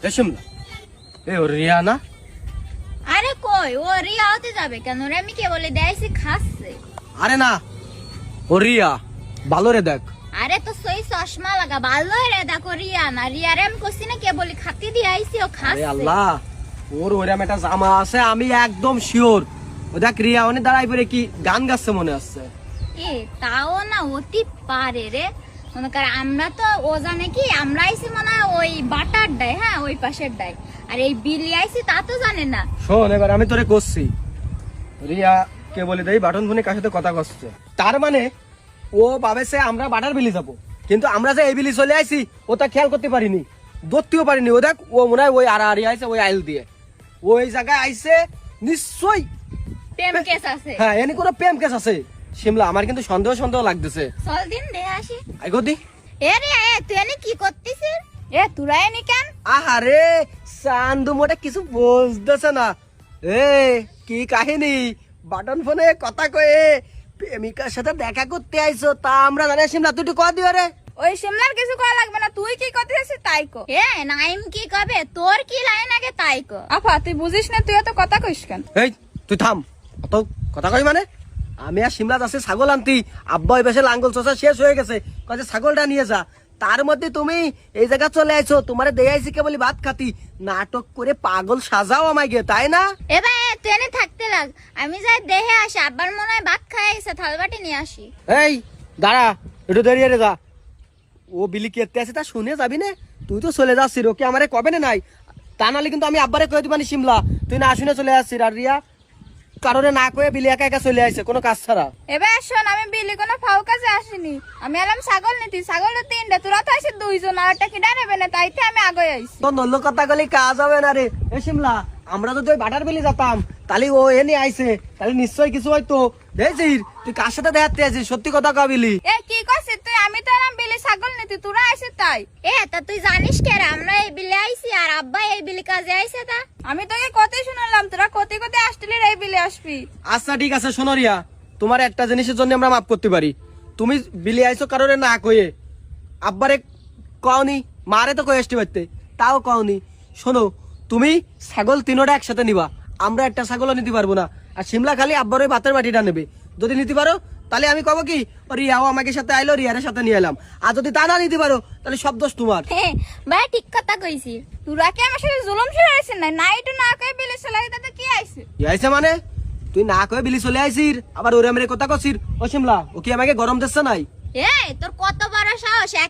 শিমলা এ ও রিয়া না? আরে কই ও রিয়া হতে যাবে কেন? রে আমি কে বলে দেয়ছি খাচ্ছে। আরে না, ও রিয়া। ভালো রে দেখ। আরে তো সই চশমা লাগা ভালো রে দেখো রিয়া না। রিয়া রে আমি কইছি না কে বলি খাতি দিয়ে আইছি ও আরে খাচ্ছে। আল্লাহ, ওর ওইরকম একটা জামা আছে, আমি একদম শিওর। ও দেখ রিয়া অনেক দাঁড়াই পরে কি গান গাচ্ছে মনে আসছে। এ তাও না অতি পারে রে। মনে কর আমরা তো ও জানে কি আমরা আইছি মনে হয় ওই বাটার ডাই, হ্যাঁ ওই পাশের ডাই। আর এই বিলি আইছি তা তো জানে না। শোন, এবার আমি তোরে করছি। রিয়া কে বলে দেই বাটন ফোনে কার সাথে কথা করছে, তার মানে ও ভাবেছে আমরা বাটার বিলি যাবো, কিন্তু আমরা যে এই বিলি চলে আইছি ও তা খেয়াল করতে পারিনি, ধরতেও পারিনি। ও দেখ ও মনে হয় ওই আড়াআড়ি আইছে ওই আইল দিয়ে, ওই জায়গায় আইছে নিশ্চয়ই। প্রেম কেস আছে। হ্যাঁ, এনে কোনো প্রেম কেস আছে। শিমলা, আমার কিন্তু সন্দেহ সন্দেহ লাগতেছে। চল দিন দে আসি। আই গদি। এ রে তুই এনে কি করতেছিস? এ তুরা এনে কেন? আহারে চান্দু মোটা কিছু বুঝতেছে না। এ কি কাহিনী, বাটন ফোনে কথা কয়ে প্রেমিকার সাথে দেখা করতে আইছো, তা আমরা জানি। শিমলা তুই একটু কয়া দিও রে। ওই শিমলার কিছু করা লাগবে না, তুই কি করতেছিস তাই কো। এ নাইম কি কবে, তোর কি লাইন আগে তাই কো। আফা তুই বুঝিস না, তুই এত কথা কইস কেন? এই তুই থাম, অত কথা কই মানে। আমি আর শিমলা যাচ্ছি ছাগল আনতি, আব্বা ওই পাশে লাঙ্গল চষা শেষ হয়ে গেছে, কাজে ছাগলটা নিয়ে যা। তার মধ্যে তুমি এই জায়গা চলে আইছো, তোমারে দিয়ে আইছি কেবলি ভাত খাতি, নাটক করে পাগল সাজাও আমায় গিয়ে, তাই না? এবার তুই এনে থাকতে লাগ, আমি যাই দেহে আসি। আব্বার মনে হয় ভাত খাই গেছে, থালবাটি নিয়ে আসি। এই দাঁড়া, একটু দাঁড়িয়ে রে যা। ও বিলি কেটে আছে তা শুনে যাবি না? তুই তো চলে যাচ্ছিস, ওকে আমারে কবে না নাই, তা নাহলে কিন্তু আমি আব্বারে কয়ে দিবানি শিমলা তুই না শুনে চলে আসছিস। আর রিয়া কারণে না কয়ে বিলি একা একা চলে আসছে কোনো কাজ ছাড়া। এবার শোন, আমি বিলি কোনো ফাউ কাজে আসিনি। আমি এলাম ছাগল নিতি, ছাগলটা তিনটা, তোরা তো আসে দুইজন, আর একটা কি ডারেবে না, তাইতে আমি আগে আইছি। তো নল্ল কথা গলি কাজ হবে না রে। এ শিমলা, আমরা যদি ওই বাটার বিলি যেতাম তাহলে ও এনে আইছে, তাহলে নিশ্চয়ই কিছু হয়তো। দেখছিস তুই কার সাথে দেখাতে আছিস, সত্যি কথা কাবিলি। এ কি করছিস তুই? আমি তো এলাম বিলি ছাগল নিতি, তোরা আসে তাই। এ তা তুই জানিস কে রে আমরা এই বিলে আইছি আর আব্বা এই বিলি কাজে আইছে তা? আমি তোকে কতই শুনলাম, তোরা কতে কতে আসলি এই বিলে আসবি। আচ্ছা ঠিক আছে, শোনো রিয়া, তোমার একটা জিনিসের জন্য আমরা মাফ করতে পারি। তুমি বিলি আইছো কারণে না কয়ে, আব্বারে কওনি, মারে তো কয়ে আসতে পারতে, তাও কওনি। শোনো, তুমি ছাগল তিনোটা একসাথে নিবা, আমরা একটা ছাগলও নিতে পারবো না। আর শিমলা খালি আব্বার ওই ভাতের বাটিটা নেবে। যদি নিতে পারো তাহলে আমি কব কি ও রিয়াও আমাকে সাথে আইলো, রিয়ারের সাথে নিয়ে এলাম। আর যদি তা না নিতে পারো তাহলে সব দোষ তোমার। হ্যাঁ ভাই ঠিক কথা কইছি। তোরা কি আমার সাথে জুলুম শুরু হয়েছে? না নাইটও না কয়ে বিলে চলে তাতে কি আইছে? কি আইছে মানে? তুই না কয়ে বিলি চলে আইছিস, আবার ওরে মেরে কথা কছিস। ও শিমলা, ও কি আমাকে গরম দিচ্ছে নাই? এ তোর কত বড় সাহস!